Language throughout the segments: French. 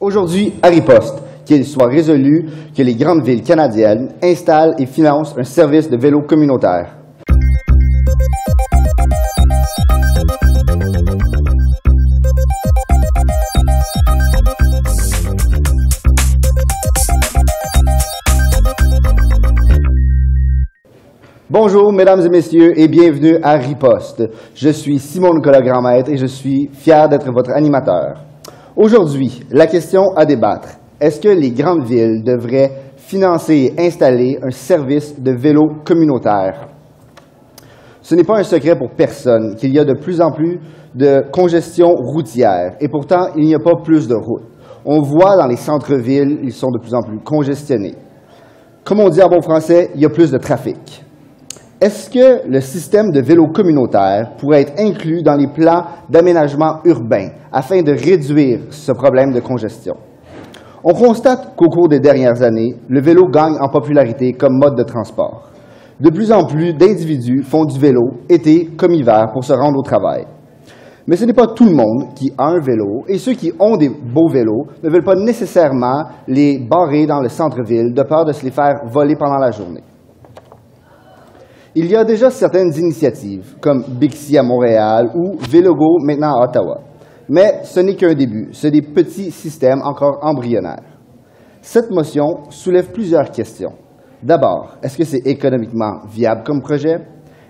Aujourd'hui, à Riposte, qu'il soit résolu que les grandes villes canadiennes installent et financent un service de vélo communautaire. Bonjour, mesdames et messieurs, et bienvenue à Riposte. Je suis Simon-Nicolas Grandmaître et je suis fier d'être votre animateur. Aujourd'hui, la question à débattre, est-ce que les grandes villes devraient financer et installer un service de vélo communautaire? Ce n'est pas un secret pour personne qu'il y a de plus en plus de congestion routière et pourtant il n'y a pas plus de routes. On voit dans les centres-villes, ils sont de plus en plus congestionnés. Comme on dit en bon français, il y a plus de trafic. Est-ce que le système de vélo communautaire pourrait être inclus dans les plans d'aménagement urbain afin de réduire ce problème de congestion? On constate qu'au cours des dernières années, le vélo gagne en popularité comme mode de transport. De plus en plus d'individus font du vélo, été comme hiver, pour se rendre au travail. Mais ce n'est pas tout le monde qui a un vélo, et ceux qui ont des beaux vélos ne veulent pas nécessairement les barrer dans le centre-ville de peur de se les faire voler pendant la journée. Il y a déjà certaines initiatives, comme Bixi à Montréal ou Vélogo maintenant à Ottawa. Mais ce n'est qu'un début, c'est des petits systèmes encore embryonnaires. Cette motion soulève plusieurs questions. D'abord, est-ce que c'est économiquement viable comme projet?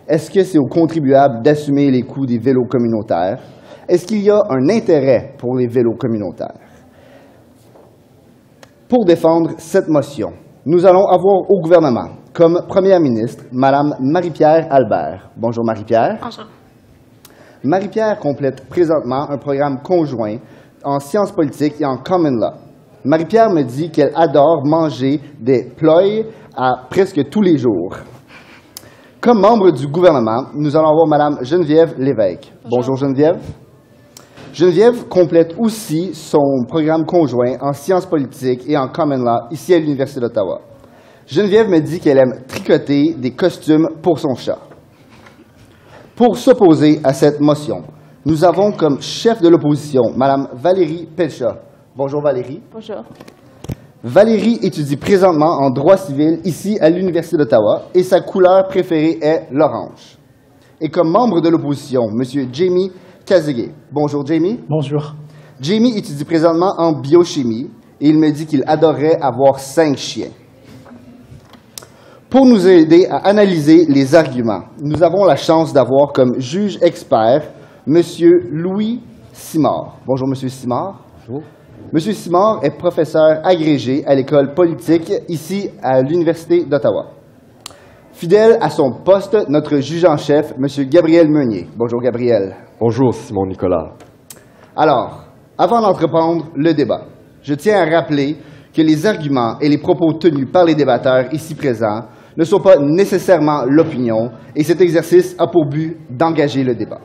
Est-ce que c'est aux contribuables d'assumer les coûts des vélos communautaires? Est-ce qu'il y a un intérêt pour les vélos communautaires? Pour défendre cette motion, nous allons avoir au gouvernement, comme première ministre, Mme Marie-Pierre Albert. Bonjour Marie-Pierre. Bonjour. Marie-Pierre complète présentement un programme conjoint en sciences politiques et en common law. Marie-Pierre me dit qu'elle adore manger des ploys à presque tous les jours. Comme membre du gouvernement, nous allons avoir Mme Geneviève Lévesque. Bonjour Geneviève. Geneviève complète aussi son programme conjoint en sciences politiques et en common law ici à l'Université d'Ottawa. Geneviève me dit qu'elle aime tricoter des costumes pour son chat. Pour s'opposer à cette motion, nous avons comme chef de l'opposition Mme Valérie Pelcha. Bonjour Valérie. Bonjour. Valérie étudie présentement en droit civil ici à l'Université d'Ottawa et sa couleur préférée est l'orange. Et comme membre de l'opposition, M. Jamie Kazege. Bonjour Jamie. Bonjour. Jamie étudie présentement en biochimie et il me dit qu'il adorerait avoir 5 chiens. Pour nous aider à analyser les arguments, nous avons la chance d'avoir comme juge expert M. Louis Simard. Bonjour, M. Simard. Bonjour. M. Simard est professeur agrégé à l'école politique ici à l'Université d'Ottawa. Fidèle à son poste, notre juge en chef, M. Gabriel Meunier. Bonjour, Gabriel. Bonjour, Simon-Nicolas. Alors, avant d'entreprendre le débat, je tiens à rappeler que les arguments et les propos tenus par les débatteurs ici présents ne sont pas nécessairement l'opinion et cet exercice a pour but d'engager le débat.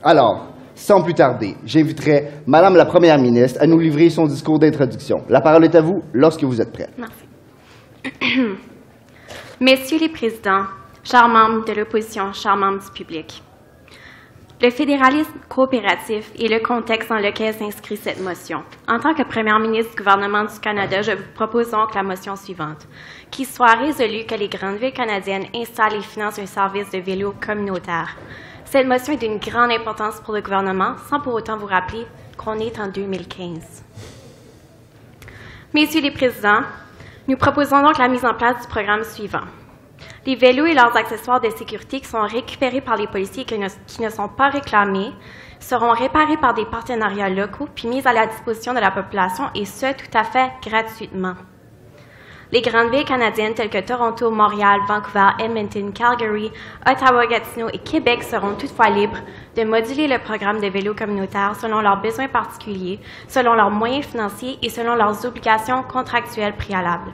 Alors, sans plus tarder, j'inviterai Madame la Première ministre à nous livrer son discours d'introduction. La parole est à vous lorsque vous êtes prêts. Merci. Messieurs les présidents, chers membres de l'opposition, chers membres du public, le fédéralisme coopératif est le contexte dans lequel s'inscrit cette motion. En tant que première ministre du gouvernement du Canada, je vous propose donc la motion suivante. Qu'il soit résolu que les grandes villes canadiennes installent et financent un service de vélo communautaire. Cette motion est d'une grande importance pour le gouvernement, sans pour autant vous rappeler qu'on est en 2015. Messieurs les présidents, nous proposons donc la mise en place du programme suivant. Les vélos et leurs accessoires de sécurité qui sont récupérés par les policiers et qui ne sont pas réclamés seront réparés par des partenariats locaux puis mis à la disposition de la population et ce, tout à fait gratuitement. Les grandes villes canadiennes telles que Toronto, Montréal, Vancouver, Edmonton, Calgary, Ottawa, Gatineau et Québec seront toutefois libres de moduler le programme de vélo communautaire selon leurs besoins particuliers, selon leurs moyens financiers et selon leurs obligations contractuelles préalables.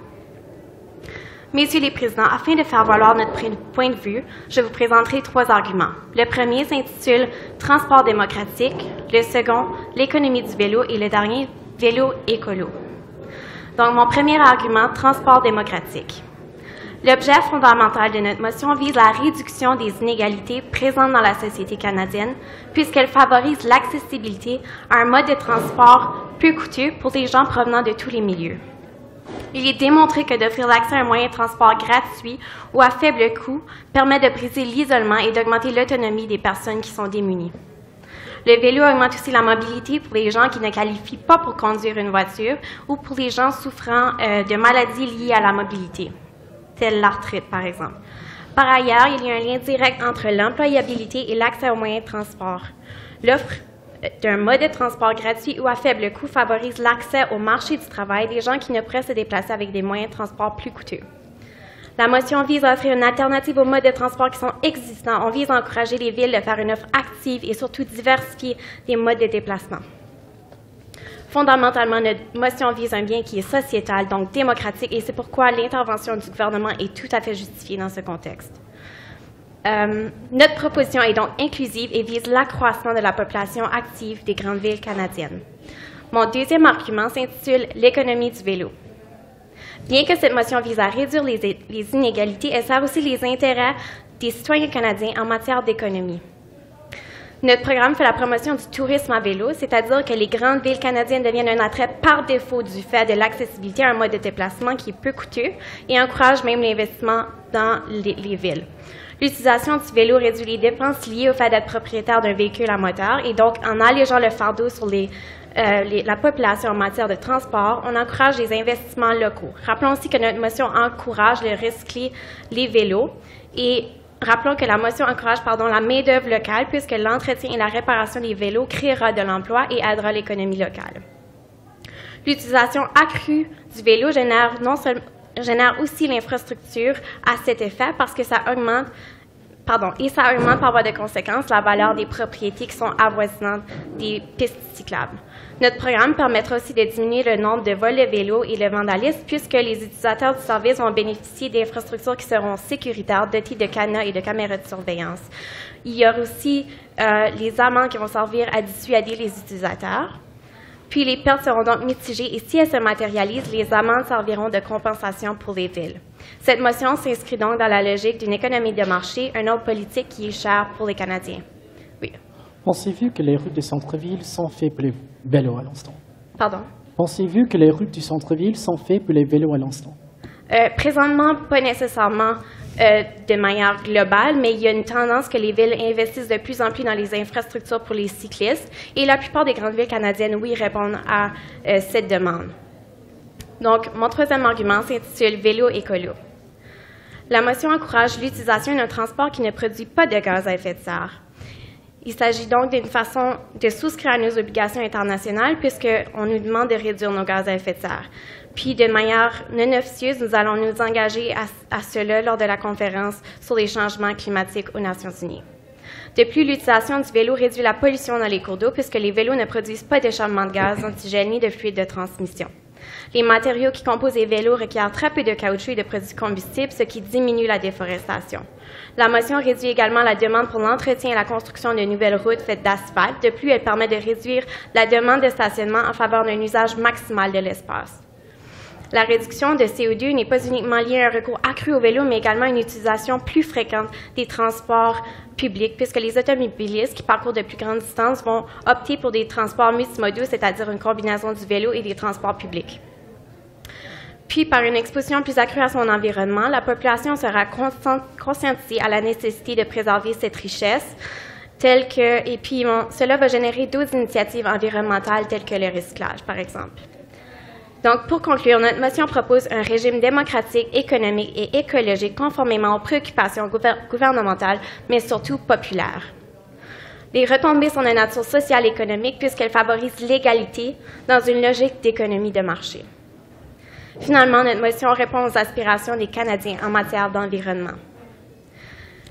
Messieurs les présidents, afin de faire valoir notre point de vue, je vous présenterai 3 arguments. Le premier s'intitule « Transport démocratique », le second « L'économie du vélo » et le dernier « Vélo écolo ». Donc, mon premier argument, transport démocratique. L'objet fondamental de notre motion vise la réduction des inégalités présentes dans la société canadienne, puisqu'elle favorise l'accessibilité à un mode de transport peu coûteux pour des gens provenant de tous les milieux. Il est démontré que d'offrir l'accès à un moyen de transport gratuit ou à faible coût permet de briser l'isolement et d'augmenter l'autonomie des personnes qui sont démunies. Le vélo augmente aussi la mobilité pour les gens qui ne qualifient pas pour conduire une voiture ou pour les gens souffrant de maladies liées à la mobilité, telle l'arthrite par exemple. Par ailleurs, il y a un lien direct entre l'employabilité et l'accès aux moyens de transport. L'offre d'un mode de transport gratuit ou à faible coût favorise l'accès au marché du travail des gens qui ne pourraient se déplacer avec des moyens de transport plus coûteux. La motion vise à offrir une alternative aux modes de transport qui sont existants. On vise à encourager les villes de faire une offre active et surtout diversifier des modes de déplacement. Fondamentalement, notre motion vise un bien qui est sociétal, donc démocratique, et c'est pourquoi l'intervention du gouvernement est tout à fait justifiée dans ce contexte. Notre proposition est donc inclusive et vise l'accroissement de la population active des grandes villes canadiennes. Mon deuxième argument s'intitule « L'économie du vélo ». Bien que cette motion vise à réduire les inégalités, elle sert aussi les intérêts des citoyens canadiens en matière d'économie. Notre programme fait la promotion du tourisme à vélo, c'est-à-dire que les grandes villes canadiennes deviennent un attrait par défaut du fait de l'accessibilité à un mode de déplacement qui est peu coûteux et encourage même l'investissement dans les villes. L'utilisation du vélo réduit les dépenses liées au fait d'être propriétaire d'un véhicule à moteur et donc, en allégeant le fardeau sur la population en matière de transport, on encourage les investissements locaux. Rappelons aussi que notre motion encourage le recycler les vélos et rappelons que la motion encourage la main-d'œuvre locale puisque l'entretien et la réparation des vélos créera de l'emploi et aidera l'économie locale. L'utilisation accrue du vélo génère aussi l'infrastructure à cet effet parce que ça augmente par voie de conséquence la valeur des propriétés qui sont avoisinantes des pistes cyclables. Notre programme permettra aussi de diminuer le nombre de vols de vélos et le vandalisme puisque les utilisateurs du service vont bénéficier d'infrastructures qui seront sécuritaires, dotées de cadenas et de caméras de surveillance. Il y aura aussi les amendes qui vont servir à dissuader les utilisateurs. Puis les pertes seront donc mitigées et si elles se matérialisent, les amendes serviront de compensation pour les villes. Cette motion s'inscrit donc dans la logique d'une économie de marché, un ordre politique qui est cher pour les Canadiens. Oui. Pensez-vous que les rues du centre-ville sont faites pour les vélos à l'instant? Pardon? Pensez-vous que les routes du centre-ville sont faites pour les vélos à l'instant? Présentement, pas nécessairement de manière globale, mais il y a une tendance que les villes investissent de plus en plus dans les infrastructures pour les cyclistes et la plupart des grandes villes canadiennes, oui, répondent à cette demande. Donc, mon troisième argument s'intitule « Vélo écolo ». La motion encourage l'utilisation d'un transport qui ne produit pas de gaz à effet de serre. Il s'agit donc d'une façon de souscrire à nos obligations internationales puisqu'on nous demande de réduire nos gaz à effet de serre. Puis, de manière non officieuse, nous allons nous engager à cela lors de la conférence sur les changements climatiques aux Nations unies. De plus, l'utilisation du vélo réduit la pollution dans les cours d'eau puisque les vélos ne produisent pas d'échappement de gaz, d'antigène ni de fluide de transmission. Les matériaux qui composent les vélos requièrent très peu de caoutchouc et de produits combustibles, ce qui diminue la déforestation. La motion réduit également la demande pour l'entretien et la construction de nouvelles routes faites d'asphalte. De plus, elle permet de réduire la demande de stationnement en faveur d'un usage maximal de l'espace. La réduction de CO2 n'est pas uniquement liée à un recours accru au vélo, mais également à une utilisation plus fréquente des transports publics, puisque les automobilistes qui parcourent de plus grandes distances vont opter pour des transports multimodaux, c'est-à-dire une combinaison du vélo et des transports publics. Puis, par une exposition plus accrue à son environnement, la population sera conscientisée à la nécessité de préserver cette richesse, cela va générer d'autres initiatives environnementales telles que le recyclage, par exemple. Donc, pour conclure, notre motion propose un régime démocratique, économique et écologique conformément aux préoccupations gouvernementales, mais surtout populaires. Les retombées sont de nature sociale et économique puisqu'elles favorisent l'égalité dans une logique d'économie de marché. Finalement, notre motion répond aux aspirations des Canadiens en matière d'environnement.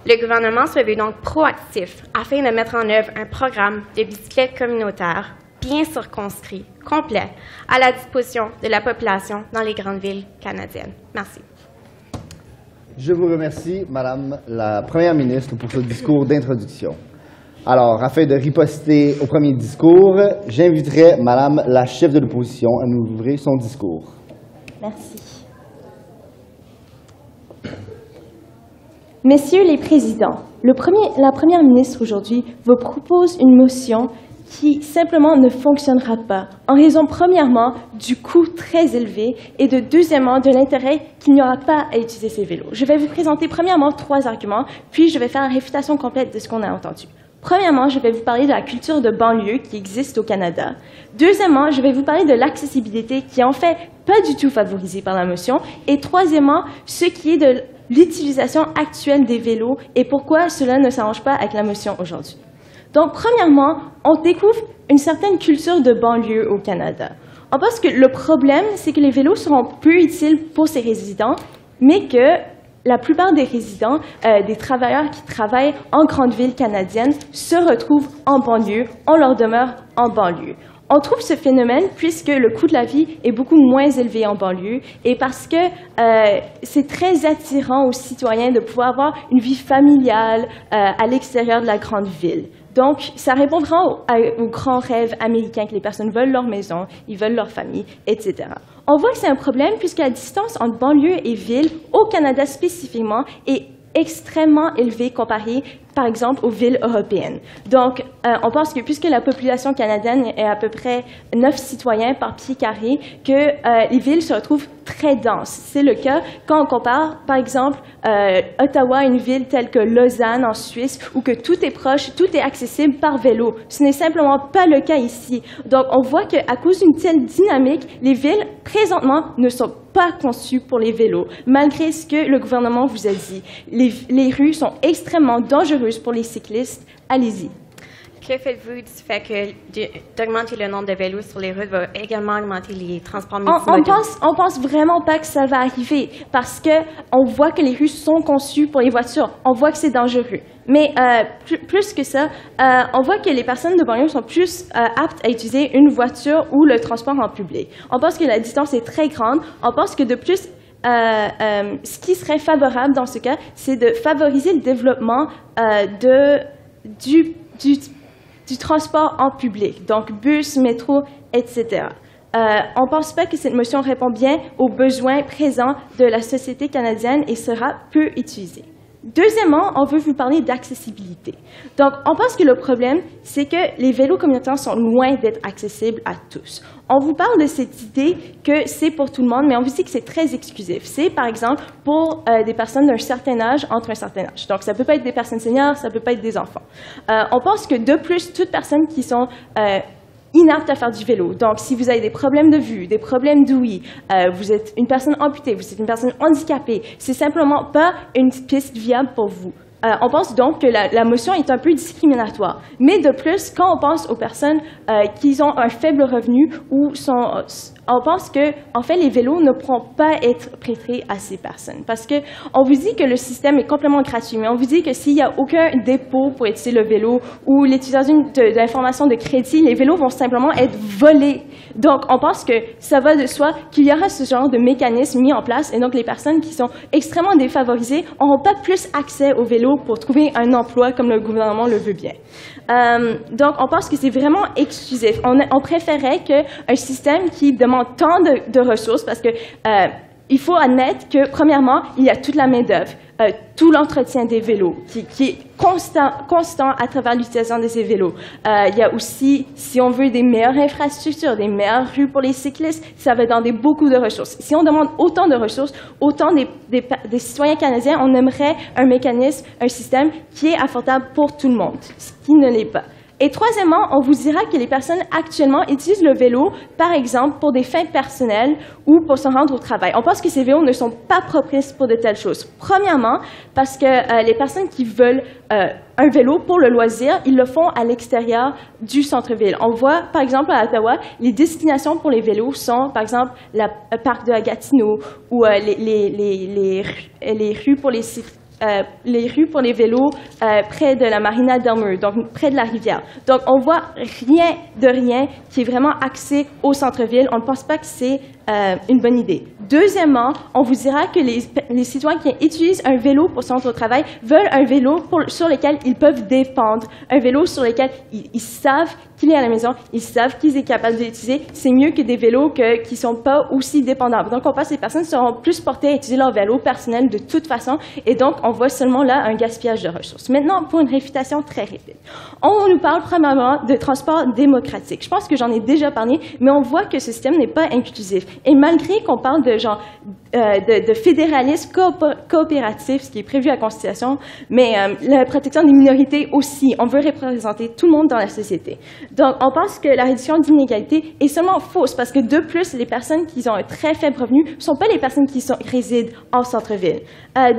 Le gouvernement se veut donc proactif afin de mettre en œuvre un programme de bicyclettes communautaires bien circonscrit, complet, à la disposition de la population dans les grandes villes canadiennes. Merci. Je vous remercie, Madame la Première ministre, pour ce discours d'introduction. Alors, afin de riposter au premier discours, j'inviterai Madame la chef de l'opposition à nous ouvrir son discours. Merci. Messieurs les présidents, la Première ministre aujourd'hui vous propose une motion qui simplement ne fonctionnera pas, en raison premièrement du coût très élevé et deuxièmement de l'intérêt qu'il n'y aura pas à utiliser ces vélos. Je vais vous présenter premièrement 3 arguments, puis je vais faire une réfutation complète de ce qu'on a entendu. Premièrement, je vais vous parler de la culture de banlieue qui existe au Canada. Deuxièmement, je vais vous parler de l'accessibilité qui est en fait pas du tout favorisée par la motion. Et troisièmement, ce qui est de l'utilisation actuelle des vélos et pourquoi cela ne s'arrange pas avec la motion aujourd'hui. Donc, premièrement, on découvre une certaine culture de banlieue au Canada. On pense que le problème, c'est que les vélos seront peu utiles pour ces résidents, mais que la plupart des résidents, des travailleurs qui travaillent en grande ville canadienne, se retrouvent en banlieue, on leur demeure en banlieue. On trouve ce phénomène puisque le coût de la vie est beaucoup moins élevé en banlieue et parce que c'est très attirant aux citoyens de pouvoir avoir une vie familiale à l'extérieur de la grande ville. Donc, ça répond vraiment aux grands rêves américains que les personnes veulent leur maison, ils veulent leur famille, etc. On voit que c'est un problème puisque la distance entre banlieue et ville, au Canada spécifiquement, est extrêmement élevée comparée, par exemple, aux villes européennes. Donc, on pense que puisque la population canadienne est à peu près 9 citoyens par pied carré, que les villes se retrouvent très denses. C'est le cas quand on compare, par exemple, Ottawa à une ville telle que Lausanne en Suisse, où que tout est proche, tout est accessible par vélo. Ce n'est simplement pas le cas ici. Donc, on voit qu'à cause d'une telle dynamique, les villes, présentement, ne sont pas conçues pour les vélos, malgré ce que le gouvernement vous a dit. Les rues sont extrêmement dangereuses pour les cyclistes. Allez-y. Que faites-vous du fait que d'augmenter le nombre de vélos sur les routes va également augmenter les transports multimodaux? On pense vraiment pas que ça va arriver parce que on voit que les rues sont conçues pour les voitures. On voit que c'est dangereux. Mais plus que ça, on voit que les personnes de banlieue sont plus aptes à utiliser une voiture ou le transport en public. On pense que la distance est très grande. On pense que de plus, ce qui serait favorable dans ce cas, c'est de favoriser le développement du transport en public, donc bus, métro, etc. On ne pense pas que cette motion répond bien aux besoins présents de la société canadienne et sera peu utilisée. Deuxièmement, on veut vous parler d'accessibilité. Donc, on pense que le problème, c'est que les vélos communautaires sont loin d'être accessibles à tous. On vous parle de cette idée que c'est pour tout le monde, mais on vous dit que c'est très exclusif. C'est, par exemple, pour des personnes d'un certain âge, entre un certain âge. Donc, ça peut pas être des personnes seniors, ça peut pas être des enfants. On pense que, de plus, toutes personnes qui sont inaptes à faire du vélo. Donc, si vous avez des problèmes de vue, des problèmes d'ouïe, vous êtes une personne amputée, vous êtes une personne handicapée, c'est simplement pas une piste viable pour vous. On pense donc que la motion est un peu discriminatoire. Mais de plus, quand on pense aux personnes qui ont un faible revenu ou on pense que, en fait, les vélos ne pourront pas être prêtés à ces personnes. Parce que on vous dit que le système est complètement gratuit, mais on vous dit que s'il n'y a aucun dépôt pour utiliser le vélo ou l'utilisation d'informations de crédit, les vélos vont simplement être volés. Donc, on pense que ça va de soi qu'il y aura ce genre de mécanisme mis en place et donc les personnes qui sont extrêmement défavorisées n'auront pas plus accès aux vélos pour trouver un emploi comme le gouvernement le veut bien. Donc, on pense que c'est vraiment exclusif. On préférait qu'un système qui demande tant de ressources parce que il faut admettre que, premièrement, il y a toute la main-d'œuvre, tout l'entretien des vélos qui est constant à travers l'utilisation de ces vélos. Il y a aussi, si on veut, des meilleures infrastructures, des meilleures rues pour les cyclistes, ça va demander beaucoup de ressources. Si on demande autant de ressources, autant des citoyens canadiens, on aimerait un mécanisme, un système qui est affordable pour tout le monde, ce qui ne l'est pas. Et troisièmement, on vous dira que les personnes actuellement utilisent le vélo, par exemple, pour des fins personnelles ou pour se rendre au travail. On pense que ces vélos ne sont pas propices pour de telles choses. Premièrement, parce que les personnes qui veulent un vélo pour le loisir, ils le font à l'extérieur du centre-ville. On voit, par exemple, à Ottawa, les destinations pour les vélos sont, par exemple, le parc de la Gatineau ou les rues pour les rues pour les vélos près de la marina d'Elmer, donc près de la rivière. Donc, on voit rien qui est vraiment axé au centre-ville. On ne pense pas que c'est une bonne idée. Deuxièmement, on vous dira que les citoyens qui utilisent un vélo pour se rendre au travail veulent un vélo sur lequel ils peuvent dépendre, un vélo sur lequel ils savent qu'il est à la maison, ils savent qu'ils sont capables de l'utiliser. C'est mieux que des vélos qui ne sont pas aussi dépendants. Donc, on pense que les personnes seront plus portées à utiliser leur vélo personnel de toute façon, et donc, on voit seulement là un gaspillage de ressources. Maintenant, pour une réfutation très rapide. On nous parle premièrement de transport démocratique. Je pense que j'en ai déjà parlé, mais on voit que ce système n'est pas inclusif. Et malgré qu'on parle de de fédéralisme coopératif, ce qui est prévu à la Constitution, mais la protection des minorités aussi. On veut représenter tout le monde dans la société. Donc, on pense que la réduction d'inégalité est seulement fausse parce que, de plus, les personnes qui ont un très faible revenu ne sont pas les personnes qui résident en centre-ville.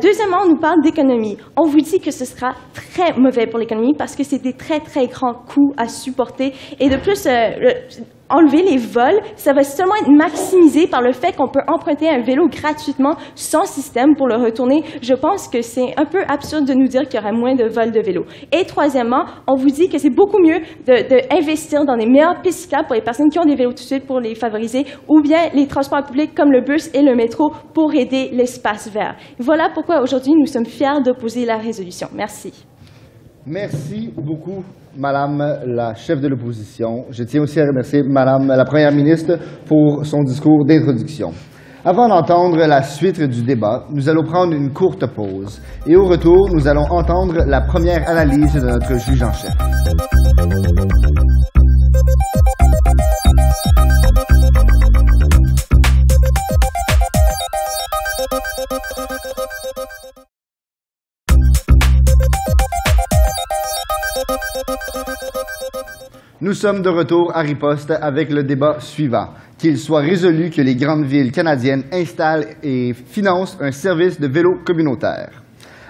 Deuxièmement, on nous parle d'économie. On vous dit que ce sera très mauvais pour l'économie parce que c'est des très, très grands coûts à supporter. Et de plus, enlever les vols, ça va seulement être maximisé par le fait qu'on peut emprunter un vélo gratuitement sans système pour le retourner. Je pense que c'est un peu absurde de nous dire qu'il y aura moins de vols de vélo. Et troisièmement, on vous dit que c'est beaucoup mieux d'investir dans des meilleures pistes cyclables pour les personnes qui ont des vélos tout de suite pour les favoriser, ou bien les transports publics comme le bus et le métro pour aider l'espace vert. Voilà pourquoi aujourd'hui nous sommes fiers d'opposer la résolution. Merci. Merci beaucoup, Madame la chef de l'opposition. Je tiens aussi à remercier Madame la Première ministre pour son discours d'introduction. Avant d'entendre la suite du débat, nous allons prendre une courte pause. Et au retour, nous allons entendre la première analyse de notre juge en chef. Nous sommes de retour à Riposte avec le débat suivant. Qu'il soit résolu que les grandes villes canadiennes installent et financent un service de vélo communautaire.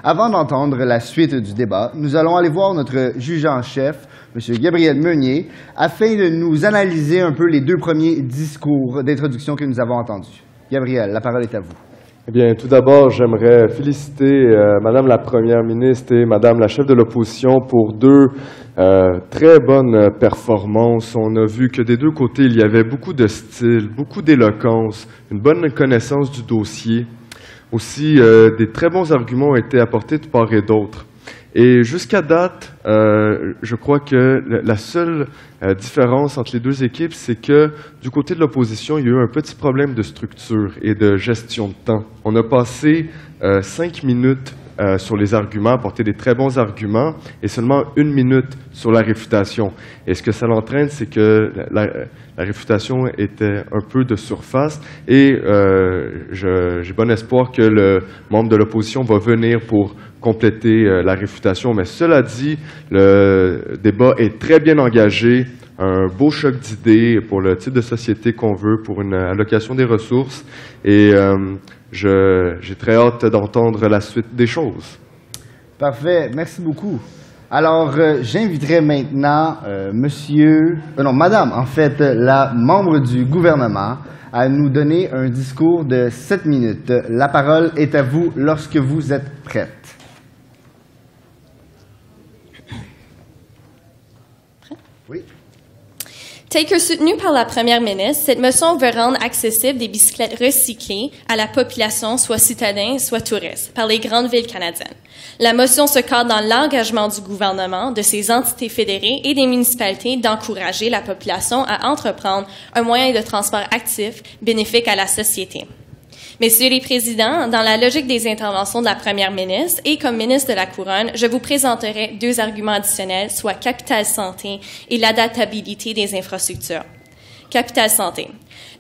Avant d'entendre la suite du débat, nous allons aller voir notre juge en chef, M. Gabriel Meunier, afin de nous analyser un peu les deux premiers discours d'introduction que nous avons entendus. Gabriel, la parole est à vous. Eh bien, tout d'abord, j'aimerais féliciter Madame la Première ministre et Madame la chef de l'opposition pour deux très bonnes performances. On a vu que des deux côtés, il y avait beaucoup de style, beaucoup d'éloquence, une bonne connaissance du dossier. Aussi, des très bons arguments ont été apportés de part et d'autre. Et jusqu'à date, je crois que la seule différence entre les deux équipes, c'est que du côté de l'opposition, il y a eu un petit problème de structure et de gestion de temps. On a passé 5 minutes sur les arguments, apporter des très bons arguments, et seulement 1 minute sur la réfutation. Et ce que ça l'entraîne, c'est que la réfutation était un peu de surface, et j'ai bon espoir que le membre de l'opposition va venir pour compléter la réfutation. Mais cela dit, le débat est très bien engagé, un beau choc d'idées pour le type de société qu'on veut, pour une allocation des ressources, et j'ai très hâte d'entendre la suite des choses. Parfait, merci beaucoup. Alors, j'inviterai maintenant Madame, en fait, la membre du gouvernement, à nous donner un discours de 7 minutes. La parole est à vous lorsque vous êtes prête. Oui. Tel que soutenu par la Première ministre, cette motion veut rendre accessible des bicyclettes recyclées à la population, soit citadins, soit touristes, par les grandes villes canadiennes. La motion se cadre dans l'engagement du gouvernement, de ses entités fédérées et des municipalités d'encourager la population à entreprendre un moyen de transport actif, bénéfique à la société. Messieurs les présidents, dans la logique des interventions de la Première ministre et comme ministre de la Couronne, je vous présenterai 2 arguments additionnels, soit capital santé et l'adaptabilité des infrastructures. Capital santé.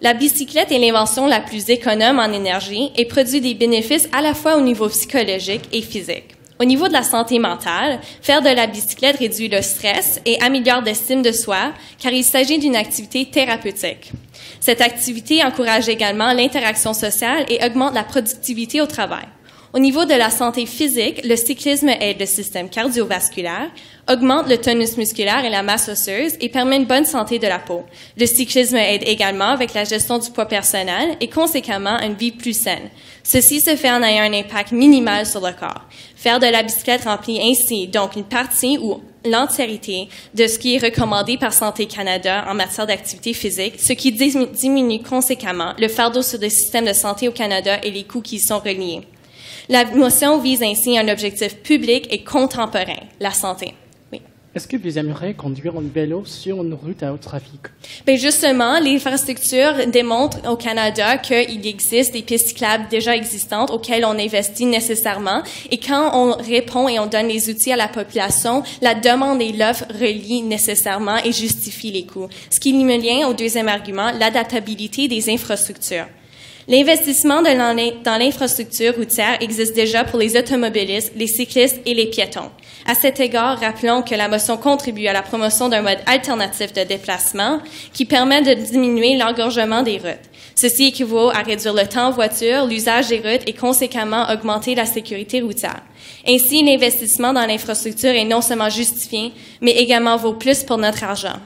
La bicyclette est l'invention la plus économe en énergie et produit des bénéfices à la fois au niveau psychologique et physique. Au niveau de la santé mentale, faire de la bicyclette réduit le stress et améliore l'estime de soi, car il s'agit d'une activité thérapeutique. Cette activité encourage également l'interaction sociale et augmente la productivité au travail. Au niveau de la santé physique, le cyclisme aide le système cardiovasculaire, augmente le tonus musculaire et la masse osseuse et permet une bonne santé de la peau. Le cyclisme aide également avec la gestion du poids personnel et conséquemment une vie plus saine. Ceci se fait en ayant un impact minimal sur le corps. Faire de la bicyclette remplit ainsi donc une partie ou l'entièreté de ce qui est recommandé par Santé Canada en matière d'activité physique, ce qui diminue conséquemment le fardeau sur le système de santé au Canada et les coûts qui y sont reliés. La motion vise ainsi un objectif public et contemporain, la santé. Oui. Est-ce que vous aimeriez conduire en vélo sur une route à haut trafic? Bien justement, l'infrastructure démontre au Canada qu'il existe des pistes cyclables déjà existantes auxquelles on investit nécessairement. Et quand on répond et on donne les outils à la population, la demande et l'offre relient nécessairement et justifient les coûts. Ce qui me lien au deuxième argument, l'adaptabilité des infrastructures. L'investissement dans l'infrastructure routière existe déjà pour les automobilistes, les cyclistes et les piétons. À cet égard, rappelons que la motion contribue à la promotion d'un mode alternatif de déplacement qui permet de diminuer l'engorgement des routes. Ceci équivaut à réduire le temps en voiture, l'usage des routes et conséquemment augmenter la sécurité routière. Ainsi, l'investissement dans l'infrastructure est non seulement justifié, mais également vaut plus pour notre argent.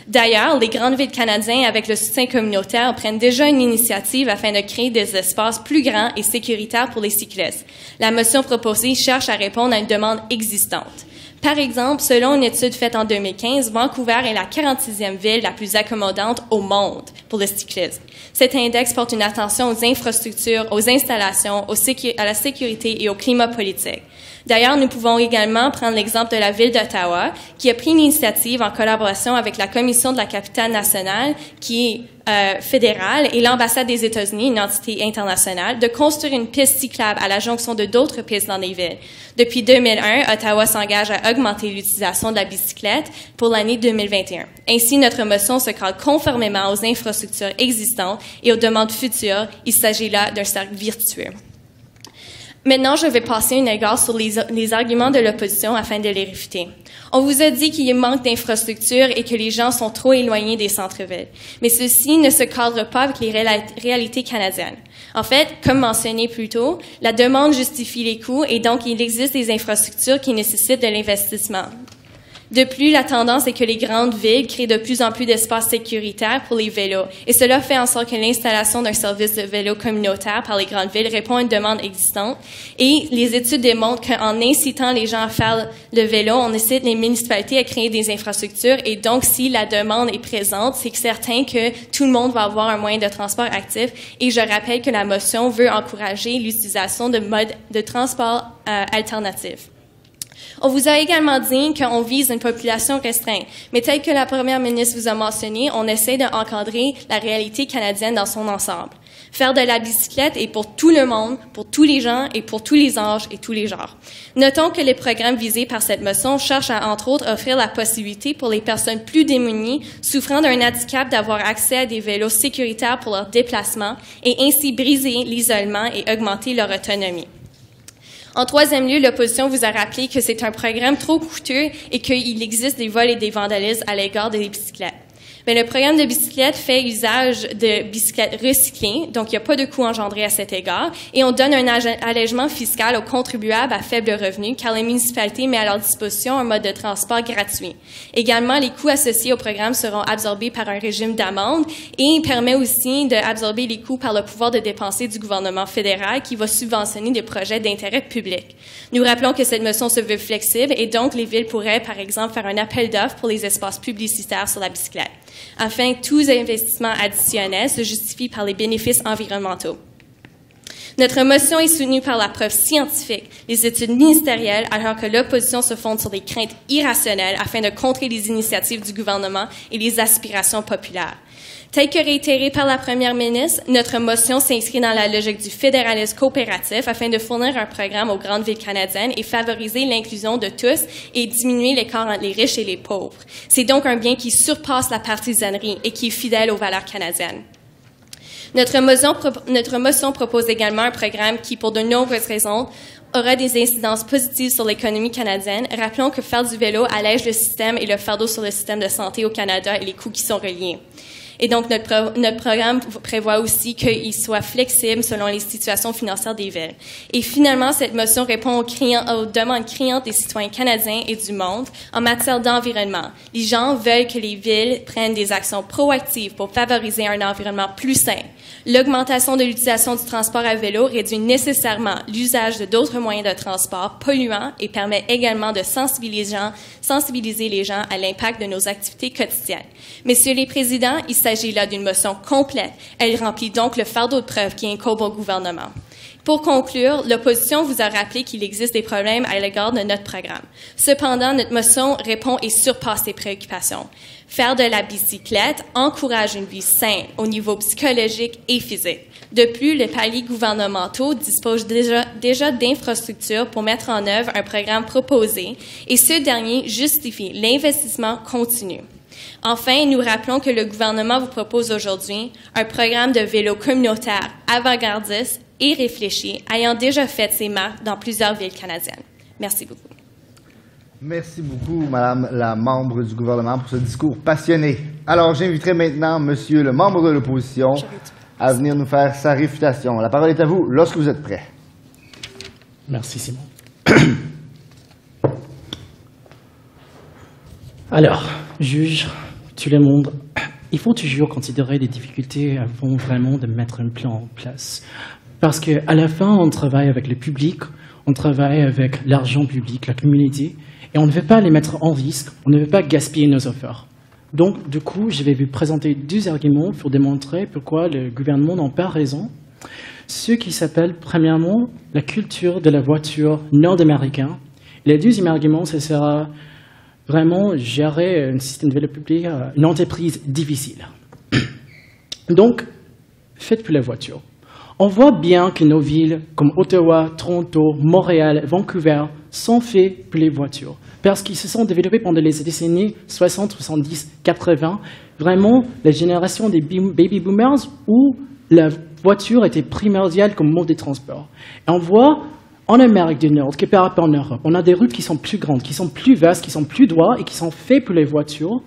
D'ailleurs, les grandes villes canadiennes, avec le soutien communautaire, prennent déjà une initiative afin de créer des espaces plus grands et sécuritaires pour les cyclistes. La motion proposée cherche à répondre à une demande existante. Par exemple, selon une étude faite en 2015, Vancouver est la 46e ville la plus accommodante au monde pour le cyclisme. Cet index porte une attention aux infrastructures, aux installations, à la sécurité et au climat politique. D'ailleurs, nous pouvons également prendre l'exemple de la ville d'Ottawa, qui a pris l'initiative en collaboration avec la Commission de la capitale nationale, qui est fédérale, et l'ambassade des États-Unis, une entité internationale, de construire une piste cyclable à la jonction de d'autres pistes dans les villes. Depuis 2001, Ottawa s'engage à augmenter l'utilisation de la bicyclette pour l'année 2021. Ainsi, notre motion se cadre conformément aux infrastructures existantes et aux demandes futures. Il s'agit là d'un cercle vertueux. Maintenant, je vais passer un égard sur les arguments de l'opposition afin de les réfuter. On vous a dit qu'il y a manque d'infrastructures et que les gens sont trop éloignés des centres-villes. Mais ceci ne se cadre pas avec les réalités canadiennes. En fait, comme mentionné plus tôt, la demande justifie les coûts et donc il existe des infrastructures qui nécessitent de l'investissement. De plus, la tendance est que les grandes villes créent de plus en plus d'espaces sécuritaires pour les vélos. Et cela fait en sorte que l'installation d'un service de vélo communautaire par les grandes villes répond à une demande existante. Et les études démontrent qu'en incitant les gens à faire le vélo, on incite les municipalités à créer des infrastructures. Et donc, si la demande est présente, c'est certain que tout le monde va avoir un moyen de transport actif. Et je rappelle que la motion veut encourager l'utilisation de modes de transport alternatifs. On vous a également dit qu'on vise une population restreinte, mais tel que la première ministre vous a mentionné, on essaie d'encadrer la réalité canadienne dans son ensemble. Faire de la bicyclette est pour tout le monde, pour tous les gens et pour tous les âges et tous les genres. Notons que les programmes visés par cette motion cherchent à, entre autres, offrir la possibilité pour les personnes plus démunies souffrant d'un handicap d'avoir accès à des vélos sécuritaires pour leur déplacement et ainsi briser l'isolement et augmenter leur autonomie. En troisième lieu, l'opposition vous a rappelé que c'est un programme trop coûteux et qu'il existe des vols et des vandalismes à l'égard des bicyclettes. Bien, le programme de bicyclette fait usage de bicyclettes recyclées, donc il n'y a pas de coût engendré à cet égard, et on donne un allègement fiscal aux contribuables à faible revenu, car les municipalités mettent à leur disposition un mode de transport gratuit. Également, les coûts associés au programme seront absorbés par un régime d'amende et permet aussi d'absorber les coûts par le pouvoir de dépenser du gouvernement fédéral qui va subventionner des projets d'intérêt public. Nous rappelons que cette motion se veut flexible et donc les villes pourraient, par exemple, faire un appel d'offres pour les espaces publicitaires sur la bicyclette, afin que tous investissements additionnels se justifient par les bénéfices environnementaux. Notre motion est soutenue par la preuve scientifique, les études ministérielles, alors que l'opposition se fonde sur des craintes irrationnelles afin de contrer les initiatives du gouvernement et les aspirations populaires. Tel que réitéré par la première ministre, notre motion s'inscrit dans la logique du fédéralisme coopératif afin de fournir un programme aux grandes villes canadiennes et favoriser l'inclusion de tous et diminuer l'écart entre les riches et les pauvres. C'est donc un bien qui surpasse la partisanerie et qui est fidèle aux valeurs canadiennes. Notre motion propose également un programme qui, pour de nombreuses raisons, aura des incidences positives sur l'économie canadienne. Rappelons que faire du vélo allège le système et le fardeau sur le système de santé au Canada et les coûts qui sont reliés. Et donc, notre programme prévoit aussi qu'il soit flexible selon les situations financières des villes. Et finalement, cette motion répond aux demandes criantes des citoyens canadiens et du monde en matière d'environnement. Les gens veulent que les villes prennent des actions proactives pour favoriser un environnement plus sain. L'augmentation de l'utilisation du transport à vélo réduit nécessairement l'usage de d'autres moyens de transport polluants et permet également de sensibiliser les gens à l'impact de nos activités quotidiennes. Messieurs les présidents, il s'agit là d'une motion complète. Elle remplit donc le fardeau de preuve qui incombe au gouvernement. Pour conclure, l'opposition vous a rappelé qu'il existe des problèmes à l'égard de notre programme. Cependant, notre motion répond et surpasse ces préoccupations. Faire de la bicyclette encourage une vie saine au niveau psychologique et physique. De plus, les paliers gouvernementaux disposent déjà d'infrastructures pour mettre en œuvre un programme proposé et ce dernier justifie l'investissement continu. Enfin, nous rappelons que le gouvernement vous propose aujourd'hui un programme de vélo communautaire avant-gardiste et réfléchi, ayant déjà fait ses marques dans plusieurs villes canadiennes. Merci beaucoup. Merci beaucoup, Madame la membre du gouvernement, pour ce discours passionné. Alors, j'inviterai maintenant Monsieur le membre de l'opposition à venir nous faire sa réfutation. La parole est à vous lorsque vous êtes prêt. Merci, Simon. Alors, juge, tout le monde, il faut toujours considérer les difficultés avant vraiment de mettre un plan en place. Parce qu'à la fin, on travaille avec le public, on travaille avec l'argent public, la communauté, et on ne veut pas les mettre en risque, on ne veut pas gaspiller nos efforts. Donc, du coup, je vais vous présenter 2 arguments pour démontrer pourquoi le gouvernement n'a pas raison. Ce qui s'appelle, premièrement, la culture de la voiture nord-américaine. Le deuxième argument, ce sera vraiment gérer un système de vélo public, une entreprise difficile. Donc, faites pour la voiture. On voit bien que nos villes comme Ottawa, Toronto, Montréal, Vancouver sont faites pour les voitures parce qu'ils se sont développés pendant les décennies 60, 70, 80. Vraiment, la génération des baby boomers où la voiture était primordiale comme mode de transport. Et on voit en Amérique du Nord que par rapport en Europe, on a des routes qui sont plus grandes, qui sont plus vastes, qui sont plus droites et qui sont faites pour les voitures.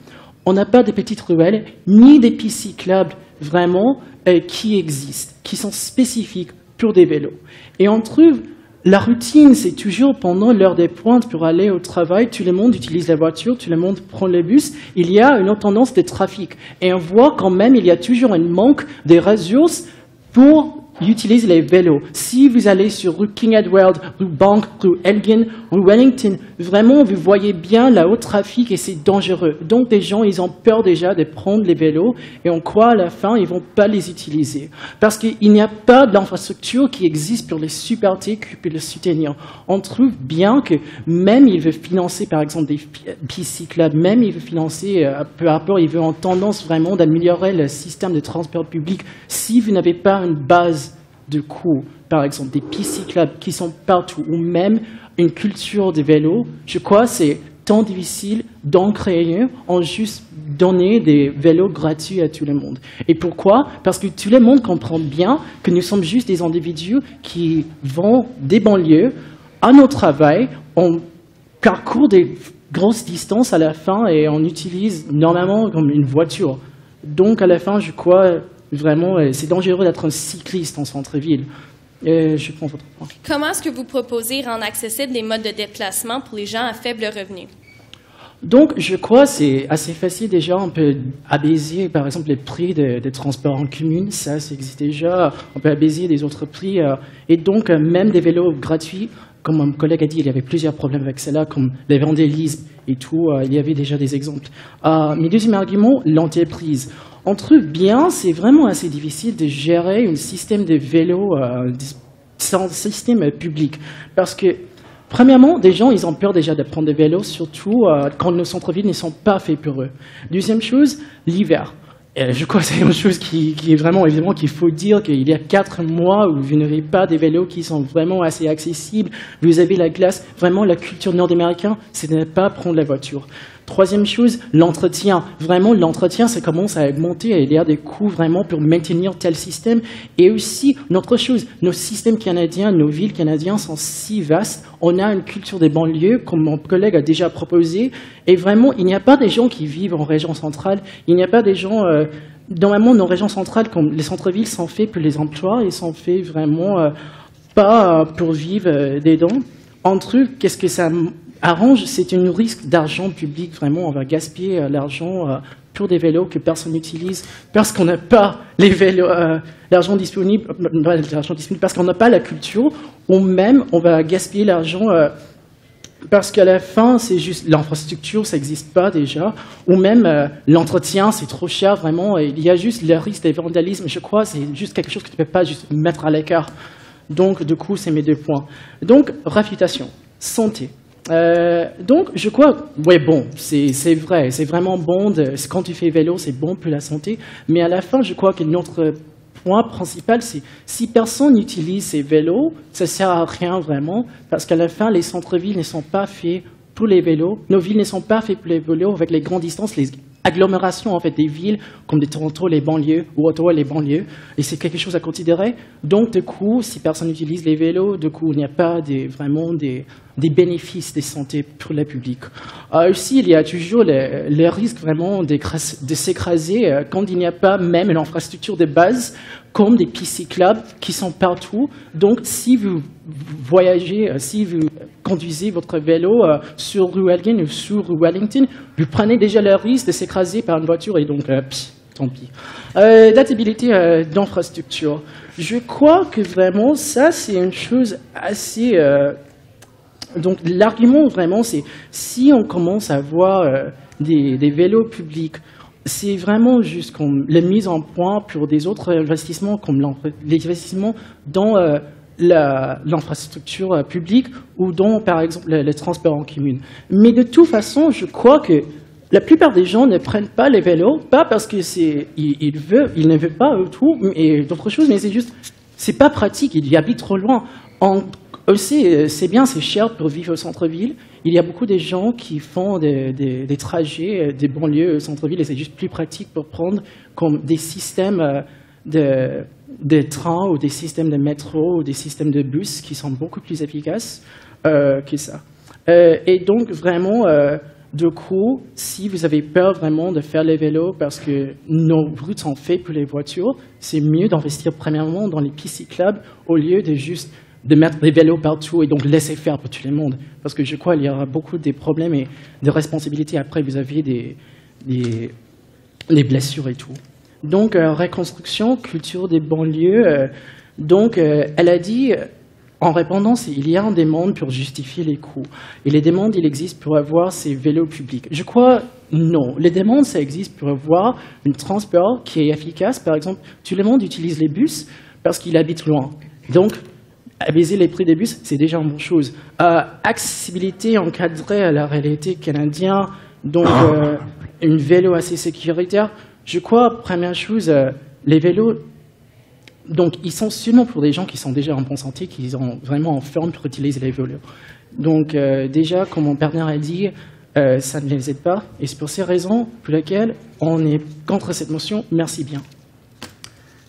On n'a pas des petites ruelles ni des pistes cyclables vraiment qui existent, qui sont spécifiques pour des vélos. Et on trouve, la routine, c'est toujours pendant l'heure des pointes pour aller au travail, tout le monde utilise la voiture, tout le monde prend le bus, il y a une tendance de trafic. Et on voit quand même, il y a toujours un manque de ressources pour utiliser les vélos. Si vous allez sur rue King Edward, rue Bank, rue Elgin, rue Wellington, vraiment, vous voyez bien là haut trafic et c'est dangereux. Donc, les gens, ils ont peur déjà de prendre les vélos et on croit à la fin, ils vont pas les utiliser. Parce qu'il n'y a pas de l'infrastructure qui existe pour les supporter, pour les soutenir. On trouve bien que même il veut financer, par exemple, des pistes cyclables, même il veut financer, peu à peu, il veut en tendance vraiment d'améliorer le système de transport public. Si vous n'avez pas une base de coûts, par exemple des pistes cyclables qui sont partout, ou même une culture des vélos, je crois que c'est tant difficile d'en créer en juste donner des vélos gratuits à tout le monde. Et pourquoi? Parce que tout le monde comprend bien que nous sommes juste des individus qui vont des banlieues à notre travail, on parcourt des grosses distances à la fin et on utilise normalement comme une voiture. Donc à la fin, je crois vraiment, c'est dangereux d'être un cycliste en centre-ville. Je prends votre point. Comment est-ce que vous proposez rendre accessibles les modes de déplacement pour les gens à faible revenu? Donc, je crois que c'est assez facile déjà. On peut abaisser, par exemple, les prix des transports en commun. Ça existe déjà. On peut abaisser des autres prix. Et donc, même des vélos gratuits. Comme mon collègue a dit, il y avait plusieurs problèmes avec cela, comme les vandalismes et tout. Il y avait déjà des exemples. Mais deuxième argument, l'entreprise. On trouve bien, c'est vraiment assez difficile de gérer un système de vélo, un système public. Parce que, premièrement, des gens, ils ont peur déjà de prendre des vélos, surtout quand nos centres-villes ne sont pas faits pour eux. Deuxième chose, l'hiver. Je crois que c'est une chose qui est vraiment évidemment qu'il faut dire qu'il y a 4 mois où vous n'avez pas des vélos qui sont vraiment assez accessibles. Vous avez la glace. Vraiment, la culture nord-américaine, c'est de ne pas prendre la voiture. Troisième chose, l'entretien. Vraiment, l'entretien, ça commence à augmenter. Il y a des coûts vraiment pour maintenir tel système. Et aussi, une autre chose, nos systèmes canadiens, nos villes canadiennes sont si vastes. On a une culture des banlieues, comme mon collègue a déjà proposé. Et vraiment, il n'y a pas des gens qui vivent en région centrale. Il n'y a pas des gens normalement, nos régions centrales, comme les centres-villes, sont faits pour les emplois, ils sont faits vraiment pas pour vivre dedans. En truc, qu'est-ce que ça arrange? C'est un risque d'argent public, vraiment, on va gaspiller l'argent pour des vélos que personne n'utilise parce qu'on n'a pas les vélos, l'argent disponible parce qu'on n'a pas la culture, ou même on va gaspiller l'argent parce qu'à la fin, c'est juste l'infrastructure, ça n'existe pas déjà, ou même l'entretien, c'est trop cher, vraiment. Il y a juste le risque de vandalisme, je crois, c'est juste quelque chose que tu ne peux pas juste mettre à l'écart. Donc, du coup, c'est mes 2 points. Donc, réputation, santé. Donc, je crois, ouais, bon, c'est vrai, c'est vraiment bon, quand tu fais vélo, c'est bon pour la santé, mais à la fin, je crois que notre point principal, c'est si personne n'utilise ces vélos, ça ne sert à rien vraiment, parce qu'à la fin, les centres-villes ne sont pas faits pour les vélos, nos villes ne sont pas faites pour les vélos avec les grandes distances, les agglomérations en fait des villes comme des Toronto, les banlieues, ou Ottawa, les banlieues, et c'est quelque chose à considérer. Donc, du coup, si personne n'utilise les vélos, du coup, il n'y a pas vraiment des bénéfices de santé pour le public. Aussi, il y a toujours le risque vraiment de s'écraser quand il n'y a pas même une infrastructure de base comme des pistes cyclables qui sont partout. Donc, si vous voyagez, si vous conduisez votre vélo sur rue Elgin ou sur rue Wellington, vous prenez déjà le risque de s'écraser par une voiture et donc, tant pis. Databilité d'infrastructure. Je crois que vraiment, ça, c'est une chose assez... Donc, l'argument, vraiment, c'est si on commence à voir des vélos publics, c'est vraiment juste comme la mise en point pour des autres investissements, comme les investissements dans l'infrastructure publique ou dans, par exemple, le transport en commun. Mais de toute façon, je crois que la plupart des gens ne prennent pas les vélos, pas parce que ils ne veulent pas tout, et d'autres choses, mais c'est juste, c'est pas pratique, ils y habitent trop loin. Aussi, c'est bien, c'est cher pour vivre au centre-ville. Il y a beaucoup de gens qui font des trajets des banlieues au centre-ville et c'est juste plus pratique pour prendre comme des systèmes de train ou des systèmes de métro ou des systèmes de bus qui sont beaucoup plus efficaces que ça. Et donc, vraiment, du coup, si vous avez peur vraiment de faire les vélos parce que nos routes sont faites pour les voitures, c'est mieux d'investir premièrement dans les pistes cyclables au lieu de juste de mettre des vélos partout et donc laisser faire pour tout le monde. Parce que je crois qu'il y aura beaucoup de problèmes et de responsabilités. Après, vous avez des blessures et tout. Donc, reconstruction, culture des banlieues. Donc, elle a dit, en répondant, il y a une demande pour justifier les coûts. Et les demandes, il existe pour avoir ces vélos publics. Je crois, non. Les demandes, ça existe pour avoir un transport qui est efficace. Par exemple, tout le monde utilise les bus parce qu'ils habitent loin. Donc, abaisser les prix des bus, c'est déjà une bonne chose. Accessibilité encadrée à la réalité canadienne, donc une vélo assez sécuritaire. Je crois, première chose, les vélos, donc ils sont seulement pour des gens qui sont déjà en bonne santé, qui sont vraiment en forme pour utiliser les vélos. Donc déjà, comme mon partenaire a dit, ça ne les aide pas. Et c'est pour ces raisons pour lesquelles on est contre cette motion. Merci bien.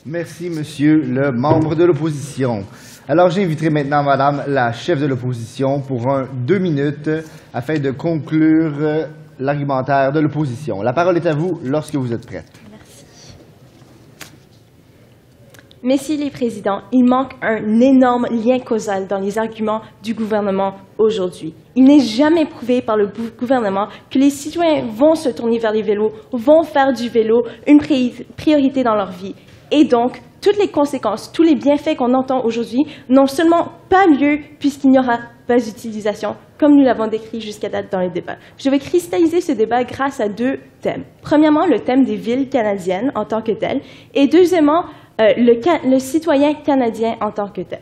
Merci, monsieur le membre de l'opposition. Alors, j'inviterai maintenant madame la chef de l'opposition pour 2 minutes afin de conclure l'argumentaire de l'opposition. La parole est à vous lorsque vous êtes prête. Messieurs les présidents, il manque un énorme lien causal dans les arguments du gouvernement aujourd'hui. Il n'est jamais prouvé par le gouvernement que les citoyens vont se tourner vers les vélos, vont faire du vélo une priorité dans leur vie. Et donc, toutes les conséquences, tous les bienfaits qu'on entend aujourd'hui n'ont seulement pas lieu puisqu'il n'y aura pas d'utilisation, comme nous l'avons décrit jusqu'à date dans les débats. Je vais cristalliser ce débat grâce à 2 thèmes. Premièrement, le thème des villes canadiennes en tant que telles, et deuxièmement, le citoyen canadien en tant que tel.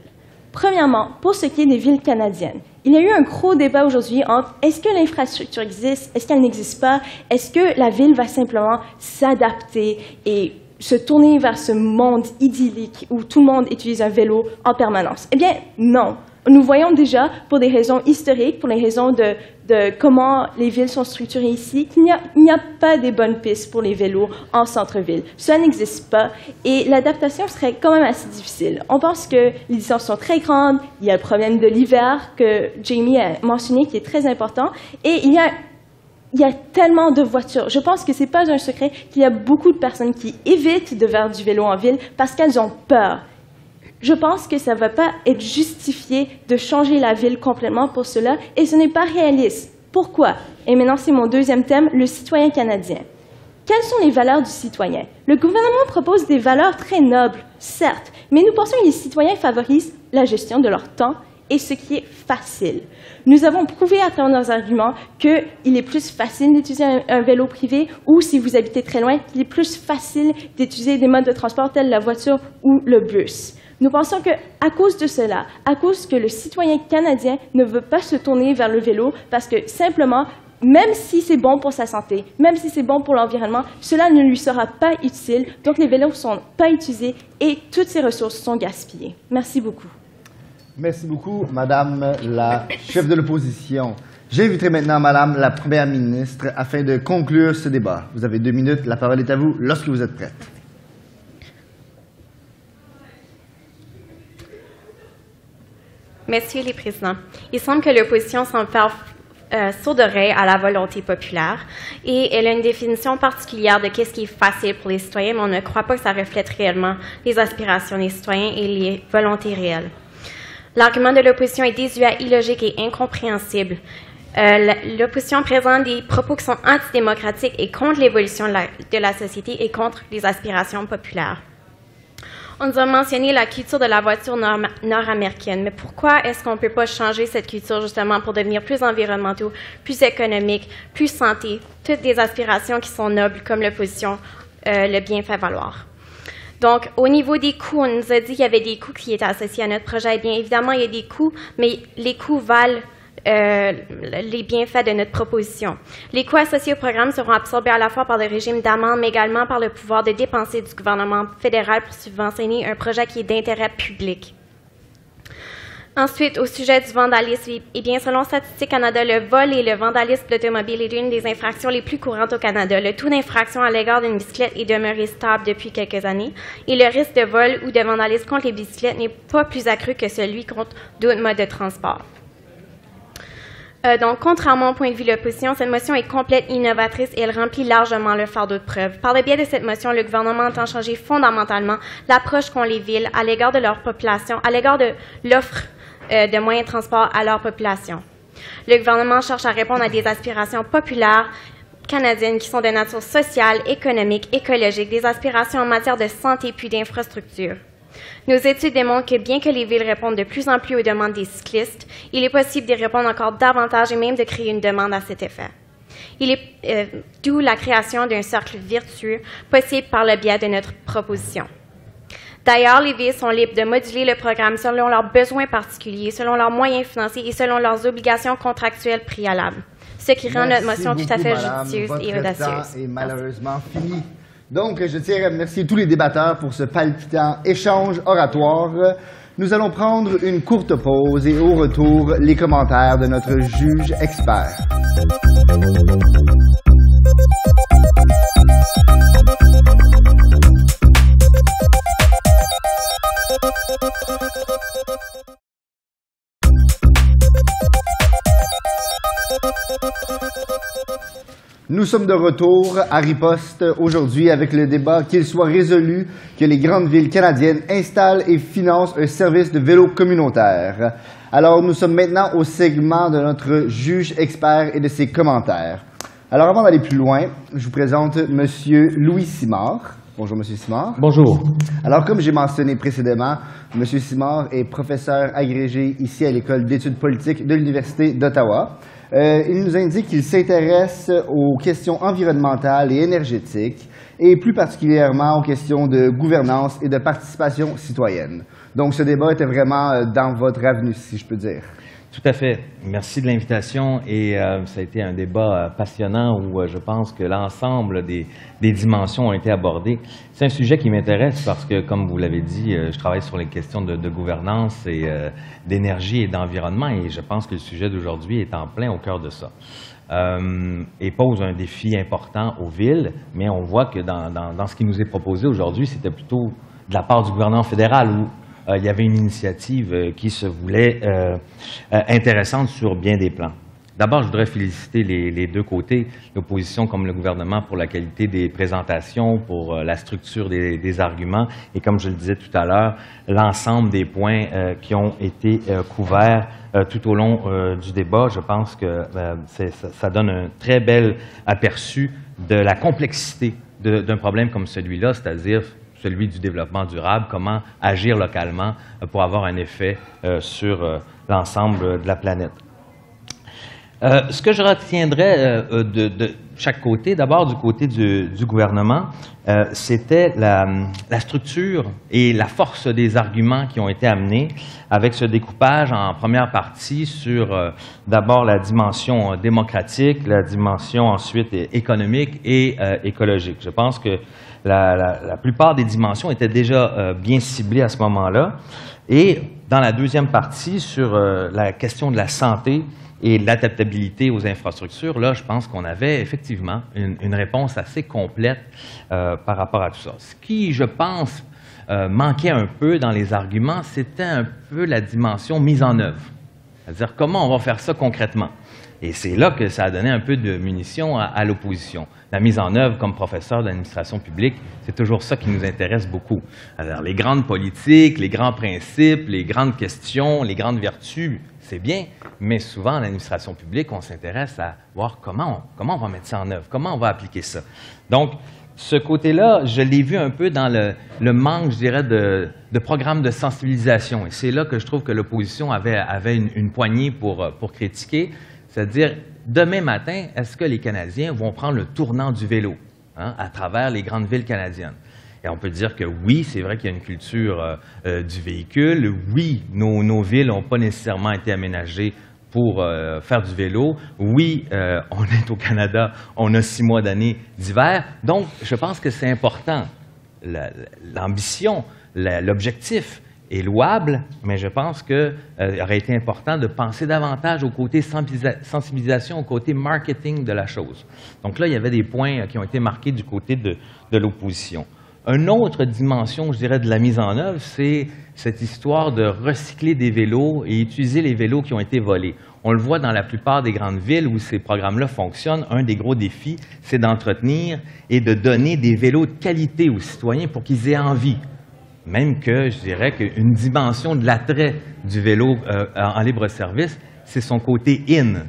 Premièrement, pour ce qui est des villes canadiennes, il y a eu un gros débat aujourd'hui entre est-ce que l'infrastructure existe, est-ce qu'elle n'existe pas, est-ce que la ville va simplement s'adapter et se tourner vers ce monde idyllique où tout le monde utilise un vélo en permanence? Eh bien, non. Nous voyons déjà, pour des raisons historiques, pour les raisons de comment les villes sont structurées ici, qu'il n'y a pas des bonnes pistes pour les vélos en centre-ville. Ça n'existe pas et l'adaptation serait quand même assez difficile. On pense que les distances sont très grandes, il y a le problème de l'hiver que Jamie a mentionné qui est très important et il y a il y a tellement de voitures. Je pense que ce n'est pas un secret qu'il y a beaucoup de personnes qui évitent de faire du vélo en ville parce qu'elles ont peur. Je pense que ça ne va pas être justifié de changer la ville complètement pour cela et ce n'est pas réaliste. Pourquoi? Et maintenant, c'est mon deuxième thème, le citoyen canadien. Quelles sont les valeurs du citoyen? Le gouvernement propose des valeurs très nobles, certes, mais nous pensons que les citoyens favorisent la gestion de leur temps et ce qui est facile. Nous avons prouvé à travers nos arguments qu'il est plus facile d'utiliser un vélo privé ou, si vous habitez très loin, qu'il est plus facile d'utiliser des modes de transport tels la voiture ou le bus. Nous pensons qu'à cause de cela, à cause que le citoyen canadien ne veut pas se tourner vers le vélo parce que simplement, même si c'est bon pour sa santé, même si c'est bon pour l'environnement, cela ne lui sera pas utile. Donc les vélos ne sont pas utilisés et toutes ces ressources sont gaspillées. Merci beaucoup. Merci beaucoup, Madame la chef de l'opposition. J'inviterai maintenant Madame la Première ministre afin de conclure ce débat. Vous avez 2 minutes. La parole est à vous lorsque vous êtes prête. Messieurs les présidents, il semble que l'opposition semble faire sourde oreille à la volonté populaire et elle a une définition particulière de qu'est-ce qui est facile pour les citoyens, mais on ne croit pas que ça reflète réellement les aspirations des citoyens et les volontés réelles. L'argument de l'opposition est désuet, illogique et incompréhensible. L'opposition présente des propos qui sont antidémocratiques et contre l'évolution de la société et contre les aspirations populaires. On nous a mentionné la culture de la voiture nord-américaine, mais pourquoi est-ce qu'on ne peut pas changer cette culture justement pour devenir plus environnementaux, plus économiques, plus santé, toutes des aspirations qui sont nobles comme l'opposition le bien fait valoir. Donc, au niveau des coûts, on nous a dit qu'il y avait des coûts qui étaient associés à notre projet. Bien évidemment, il y a des coûts, mais les coûts valent les bienfaits de notre proposition. Les coûts associés au programme seront absorbés à la fois par le régime d'amende, mais également par le pouvoir de dépenser du gouvernement fédéral pour subventionner un projet qui est d'intérêt public. Ensuite, au sujet du vandalisme, eh bien, selon Statistique Canada, le vol et le vandalisme d'automobile est l'une des infractions les plus courantes au Canada. Le taux d'infraction à l'égard d'une bicyclette est demeuré stable depuis quelques années et le risque de vol ou de vandalisme contre les bicyclettes n'est pas plus accru que celui contre d'autres modes de transport. Donc, contrairement au point de vue de l'opposition, cette motion est complète, innovatrice et elle remplit largement le fardeau de preuve. Par le biais de cette motion, le gouvernement entend changer fondamentalement l'approche qu'ont les villes à l'égard de leur population, à l'égard de l'offre de moyens de transport à leur population. Le gouvernement cherche à répondre à des aspirations populaires canadiennes qui sont de nature sociale, économique, écologique, des aspirations en matière de santé puis d'infrastructure. Nos études démontrent que bien que les villes répondent de plus en plus aux demandes des cyclistes, il est possible d'y répondre encore davantage et même de créer une demande à cet effet. Il est d'où la création d'un cercle vertueux possible par le biais de notre proposition. D'ailleurs, les villes sont libres de moduler le programme selon leurs besoins particuliers, selon leurs moyens financiers et selon leurs obligations contractuelles préalables, ce qui rend notre motion tout à fait judicieuse et audacieuse. Votre temps est malheureusement fini. Donc, je tiens à remercier tous les débatteurs pour ce palpitant échange oratoire. Nous allons prendre une courte pause et au retour, les commentaires de notre juge expert. Nous sommes de retour à Riposte aujourd'hui avec le débat qu'il soit résolu que les grandes villes canadiennes installent et financent un service de vélo communautaire. Alors, nous sommes maintenant au segment de notre juge expert et de ses commentaires. Alors, avant d'aller plus loin, je vous présente M. Louis Simard. Bonjour, M. Simard. Bonjour. Alors, comme j'ai mentionné précédemment, M. Simard est professeur agrégé ici à l'École d'études politiques de l'Université d'Ottawa. Il nous indique qu'il s'intéresse aux questions environnementales et énergétiques et plus particulièrement aux questions de gouvernance et de participation citoyenne. Donc, ce débat était vraiment dans votre avenue, si je peux dire. Tout à fait. Merci de l'invitation et ça a été un débat passionnant où je pense que l'ensemble des dimensions ont été abordées. C'est un sujet qui m'intéresse parce que, comme vous l'avez dit, je travaille sur les questions de gouvernance et d'énergie et d'environnement et je pense que le sujet d'aujourd'hui est en plein au cœur de ça. Et pose un défi important aux villes, mais on voit que dans ce qui nous est proposé aujourd'hui, c'était plutôt de la part du gouvernement fédéral où il y avait une initiative qui se voulait intéressante sur bien des plans. D'abord, je voudrais féliciter les deux côtés, l'opposition comme le gouvernement, pour la qualité des présentations, pour la structure des arguments et, comme je le disais tout à l'heure, l'ensemble des points qui ont été couverts tout au long du débat. Je pense que ça donne un très bel aperçu de la complexité d'un problème comme celui-là, c'est-à-dire celui du développement durable, comment agir localement pour avoir un effet sur l'ensemble de la planète. Ce que je retiendrai de chaque côté, d'abord du côté du gouvernement, c'était la structure et la force des arguments qui ont été amenés avec ce découpage en première partie sur d'abord la dimension démocratique, la dimension ensuite économique et écologique. Je pense que la plupart des dimensions étaient déjà bien ciblées à ce moment-là. Et dans la deuxième partie, sur la question de la santé et l'adaptabilité aux infrastructures, là, je pense qu'on avait effectivement une réponse assez complète par rapport à tout ça. Ce qui, je pense, manquait un peu dans les arguments, c'était un peu la dimension mise en œuvre. C'est-à-dire comment on va faire ça concrètement. Et c'est là que ça a donné un peu de munitions à l'opposition. La mise en œuvre comme professeur d'administration publique, c'est toujours ça qui nous intéresse beaucoup. Alors, les grandes politiques, les grands principes, les grandes questions, les grandes vertus, c'est bien, mais souvent, en administration publique, on s'intéresse à voir comment on va mettre ça en œuvre, comment on va appliquer ça. Donc, ce côté-là, je l'ai vu un peu dans le manque, je dirais, de programmes de sensibilisation. Et c'est là que je trouve que l'opposition avait une poignée pour critiquer. C'est-à-dire, demain matin, est-ce que les Canadiens vont prendre le tournant du vélo à travers les grandes villes canadiennes? Et on peut dire que oui, c'est vrai qu'il y a une culture du véhicule. Oui, nos villes n'ont pas nécessairement été aménagées pour faire du vélo. Oui, on est au Canada, on a 6 mois d'année d'hiver. Donc, je pense que c'est important. L'ambition, l'objectif est louable, mais je pense qu'il aurait été important de penser davantage au côté sensibilisation, au côté marketing de la chose. Donc là, il y avait des points qui ont été marqués du côté de l'opposition. Une autre dimension, je dirais, de la mise en œuvre, c'est cette histoire de recycler des vélos et utiliser les vélos qui ont été volés. On le voit dans la plupart des grandes villes où ces programmes-là fonctionnent. Un des gros défis, c'est d'entretenir et de donner des vélos de qualité aux citoyens pour qu'ils aient envie. Même que, je dirais qu'une dimension de l'attrait du vélo en libre-service, c'est son côté in.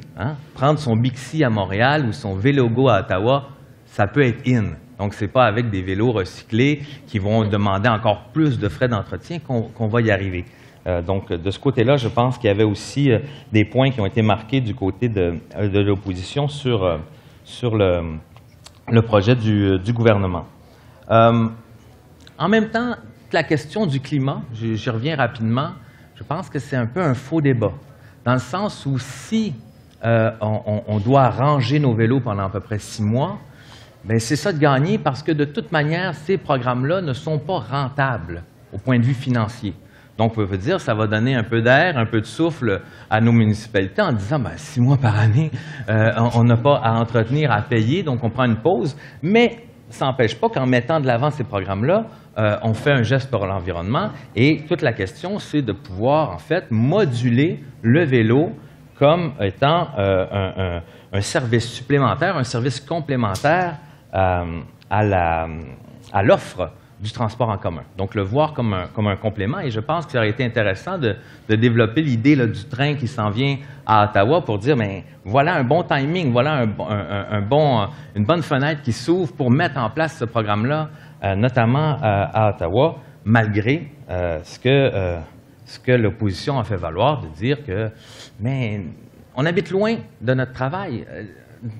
Prendre son Bixi à Montréal ou son Vélogo à Ottawa, ça peut être in. Donc, ce n'est pas avec des vélos recyclés qui vont demander encore plus de frais d'entretien qu'on va y arriver. Donc, de ce côté-là, je pense qu'il y avait aussi des points qui ont été marqués du côté de l'opposition sur le projet du gouvernement. En même temps, la question du climat, j'y reviens rapidement, je pense que c'est un peu un faux débat, dans le sens où si on doit ranger nos vélos pendant à peu près 6 mois, bien, c'est ça de gagner parce que de toute manière, ces programmes-là ne sont pas rentables au point de vue financier. Donc, on peut dire que ça va donner un peu d'air, un peu de souffle à nos municipalités en disant, bien, 6 mois par année, on n'a pas à entretenir, à payer, donc on prend une pause. Mais ça n'empêche pas qu'en mettant de l'avant ces programmes-là, on fait un geste pour l'environnement. Et toute la question, c'est de pouvoir, en fait, moduler le vélo comme étant un service supplémentaire, un service complémentaire à l'offre du transport en commun. Donc, le voir comme un complément. Et je pense que ça aurait été intéressant de développer l'idée du train qui s'en vient à Ottawa pour dire, bien, voilà un bon timing, voilà une bonne fenêtre qui s'ouvre pour mettre en place ce programme-là, notamment à Ottawa, malgré ce que l'opposition a fait valoir de dire que, mais on habite loin de notre travail.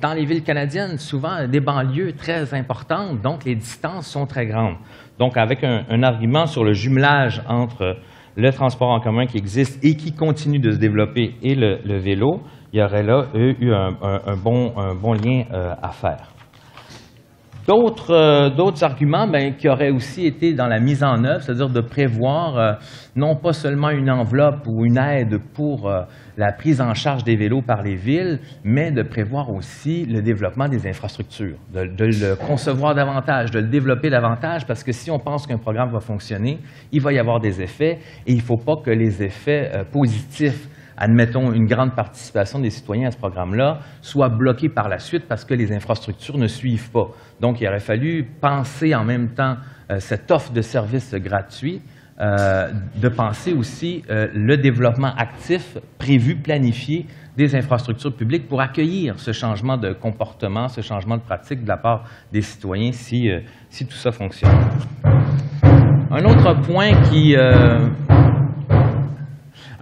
Dans les villes canadiennes, souvent des banlieues très importantes, donc les distances sont très grandes. Donc, avec un argument sur le jumelage entre le transport en commun qui existe et qui continue de se développer et le vélo, il y aurait là eu un bon lien à faire. D'autres arguments qui auraient aussi été dans la mise en œuvre, c'est-à-dire de prévoir non pas seulement une enveloppe ou une aide pour la prise en charge des vélos par les villes, mais de prévoir aussi le développement des infrastructures, de le concevoir davantage, de le développer davantage, parce que si on pense qu'un programme va fonctionner, il va y avoir des effets et il ne faut pas que les effets positifs admettons, une grande participation des citoyens à ce programme-là, soit bloquée par la suite parce que les infrastructures ne suivent pas. Donc, il aurait fallu penser en même temps cette offre de services gratuits, de penser aussi le développement actif, prévu, planifié des infrastructures publiques pour accueillir ce changement de comportement, ce changement de pratique de la part des citoyens si tout ça fonctionne. Un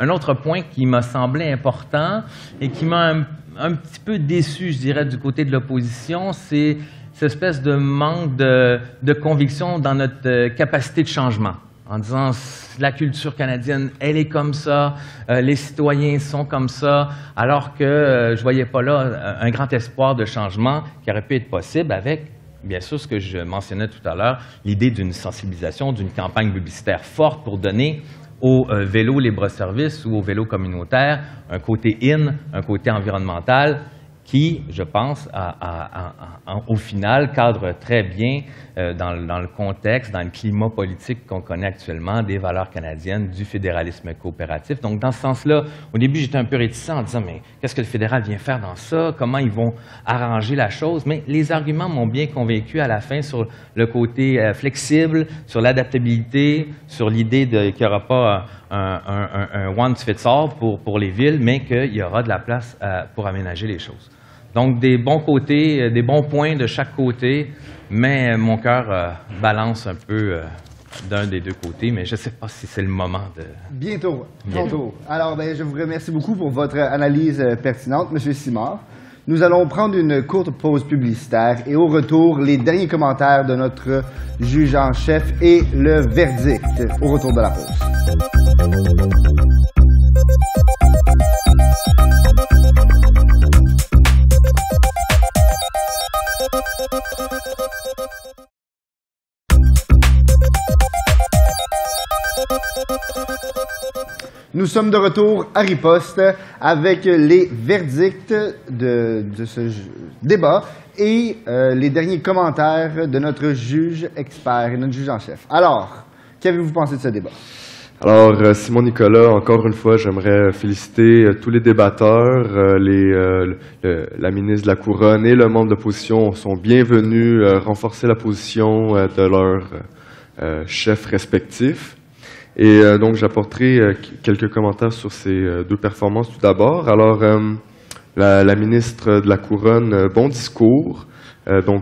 autre point qui m'a semblé important et qui m'a un petit peu déçu, je dirais, du côté de l'opposition, c'est cette espèce de manque de conviction dans notre capacité de changement. En disant, la culture canadienne, elle est comme ça, les citoyens sont comme ça, alors que je ne voyais pas là un grand espoir de changement qui aurait pu être possible avec, bien sûr, ce que je mentionnais tout à l'heure, l'idée d'une sensibilisation, d'une campagne publicitaire forte pour donner au vélo libre-service ou au vélo communautaire un côté in, un côté environnemental qui, je pense, au final, cadre très bien dans le contexte, dans le climat politique qu'on connaît actuellement des valeurs canadiennes, du fédéralisme coopératif. Donc, dans ce sens-là, au début, j'étais un peu réticent en disant, mais qu'est-ce que le fédéral vient faire dans ça? Comment ils vont arranger la chose? Mais les arguments m'ont bien convaincu à la fin sur le côté flexible, sur l'adaptabilité, sur l'idée qu'il n'y aura pas un one-fits-all pour les villes, mais qu'il y aura de la place pour aménager les choses. Donc, des bons côtés, des bons points de chaque côté, mais mon cœur balance un peu d'un des deux côtés, mais je ne sais pas si c'est le moment de... Bientôt. Alors, je vous remercie beaucoup pour votre analyse pertinente, M. Simard. Nous allons prendre une courte pause publicitaire et au retour, les derniers commentaires de notre juge en chef et le verdict au retour de la pause. Nous sommes de retour à Riposte avec les verdicts de ce débat et les derniers commentaires de notre juge expert et notre juge en chef. Alors, qu'avez-vous pensé de ce débat? Alors, Simon Nicolas, encore une fois, j'aimerais féliciter tous les débatteurs, la ministre de la Couronne et le membre de l'opposition sont bienvenus renforcer la position de leurs chefs respectifs. Et donc, j'apporterai quelques commentaires sur ces deux performances tout d'abord. Alors, la ministre de la Couronne, bon discours. Vous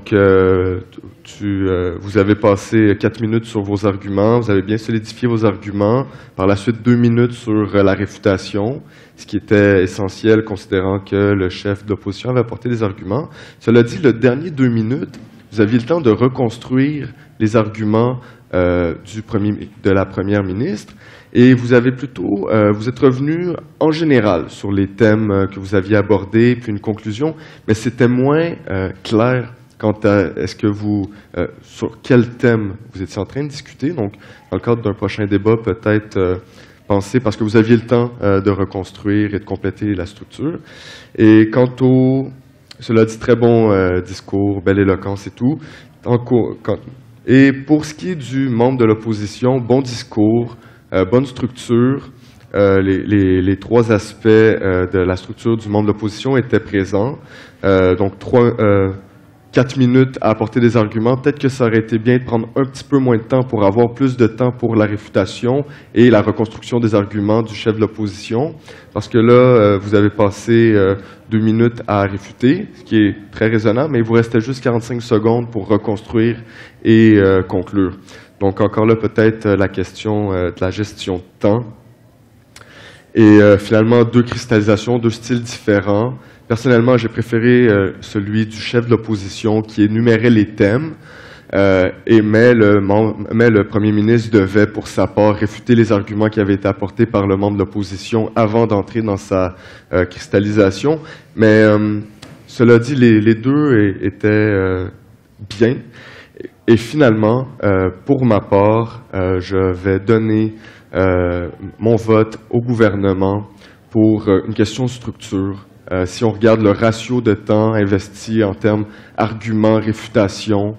avez passé 4 minutes sur vos arguments, vous avez bien solidifié vos arguments. Par la suite, 2 minutes sur la réfutation, ce qui était essentiel considérant que le chef d'opposition avait apporté des arguments. Cela dit, le dernier 2 minutes, vous aviez le temps de reconstruire les arguments de la première ministre et vous avez vous êtes revenu en général sur les thèmes que vous aviez abordés, puis une conclusion, mais c'était moins clair quant à sur quel thème vous étiez en train de discuter. Donc, dans le cadre d'un prochain débat, peut-être penser, parce que vous aviez le temps de reconstruire et de compléter la structure. Et cela dit, très bon discours, belle éloquence et tout. Et pour ce qui est du membre de l'opposition, bon discours, bonne structure, les 3 aspects de la structure du membre de l'opposition étaient présents. Donc, 4 minutes à apporter des arguments. Peut-être que ça aurait été bien de prendre un petit peu moins de temps pour avoir plus de temps pour la réfutation et la reconstruction des arguments du chef de l'opposition. Parce que là, vous avez passé 2 minutes à réfuter, ce qui est très raisonnable, mais il vous restait juste 45 secondes pour reconstruire et conclure. Donc encore là, peut-être la question de la gestion de temps. Et finalement, 2 cristallisations, 2 styles différents. Personnellement, j'ai préféré celui du chef de l'opposition qui énumérait les thèmes, mais le premier ministre devait, pour sa part, réfuter les arguments qui avaient été apportés par le membre de l'opposition avant d'entrer dans sa cristallisation. Mais cela dit, les deux étaient bien. Et finalement, pour ma part, je vais donner mon vote au gouvernement pour une question de structure. Si on regarde le ratio de temps investi en termes arguments, réfutation,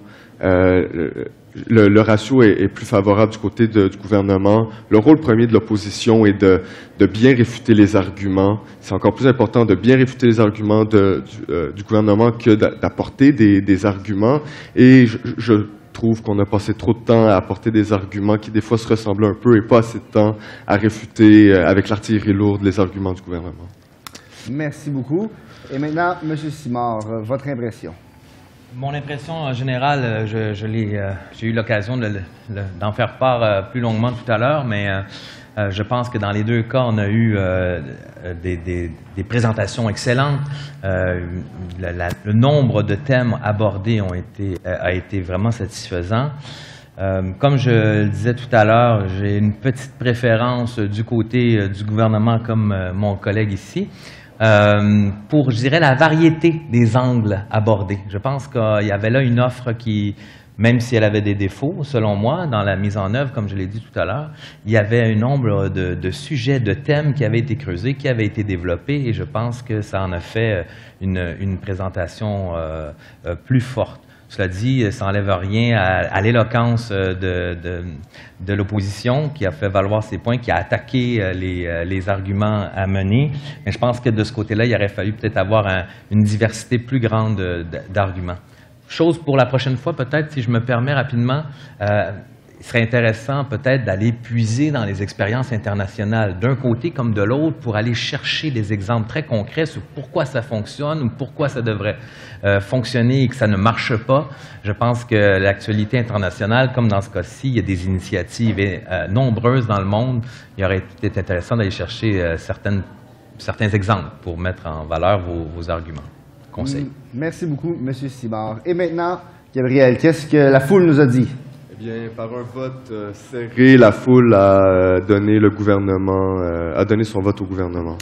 le ratio est plus favorable du côté du gouvernement. Le rôle premier de l'opposition est de bien réfuter les arguments. C'est encore plus important de bien réfuter les arguments du gouvernement que d'apporter des arguments. Et je trouve qu'on a passé trop de temps à apporter des arguments qui des fois se ressemblent un peu et pas assez de temps à réfuter avec l'artillerie lourde les arguments du gouvernement. Merci beaucoup. Et maintenant, M. Simard, votre impression? Mon impression en général, j'ai eu l'occasion d'en faire part plus longuement tout à l'heure, mais je pense que dans les deux cas, on a eu des présentations excellentes. Le nombre de thèmes abordés a été vraiment satisfaisant. Comme je le disais tout à l'heure, j'ai une petite préférence du côté du gouvernement comme mon collègue ici. Pour, je dirais, la variété des angles abordés. Je pense qu'il y avait là une offre qui, même si elle avait des défauts, selon moi, dans la mise en œuvre, comme je l'ai dit tout à l'heure, il y avait un nombre de sujets, de thèmes qui avaient été creusés, qui avaient été développés, et je pense que ça en a fait une présentation plus forte. Cela dit, ça n'enlève rien à l'éloquence de l'opposition qui a fait valoir ses points, qui a attaqué les arguments à mener. Mais je pense que de ce côté-là, il aurait fallu peut-être avoir une diversité plus grande d'arguments. Chose pour la prochaine fois, peut-être, si je me permets rapidement, il serait intéressant peut-être d'aller puiser dans les expériences internationales, d'un côté comme de l'autre, pour aller chercher des exemples très concrets sur pourquoi ça fonctionne ou pourquoi ça devrait fonctionner et que ça ne marche pas. Je pense que l'actualité internationale, comme dans ce cas-ci, il y a des initiatives nombreuses dans le monde. Il aurait été intéressant d'aller chercher certains exemples pour mettre en valeur vos arguments. Conseils. Merci beaucoup, M. Simard. Et maintenant, Gabriel, qu'est-ce que la foule nous a dit? Eh bien, par un vote serré, la foule a donné son vote au gouvernement.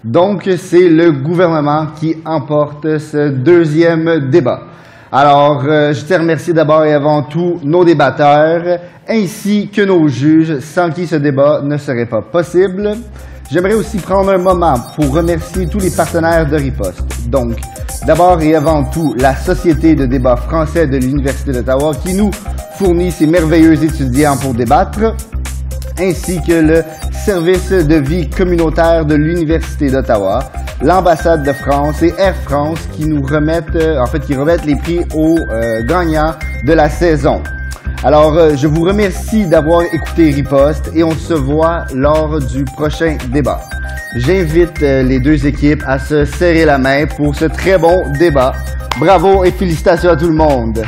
Donc, c'est le gouvernement qui emporte ce deuxième débat. Alors, je tiens à remercier d'abord et avant tout nos débatteurs, ainsi que nos juges, sans qui ce débat ne serait pas possible. J'aimerais aussi prendre un moment pour remercier tous les partenaires de Riposte. Donc, d'abord et avant tout, la Société de débat français de l'Université d'Ottawa qui nous fournit ses merveilleux étudiants pour débattre, ainsi que le Service de vie communautaire de l'Université d'Ottawa, l'Ambassade de France et Air France qui nous remettent les prix aux gagnants de la saison. Alors, je vous remercie d'avoir écouté Riposte et on se voit lors du prochain débat. J'invite les deux équipes à se serrer la main pour ce très bon débat. Bravo et félicitations à tout le monde.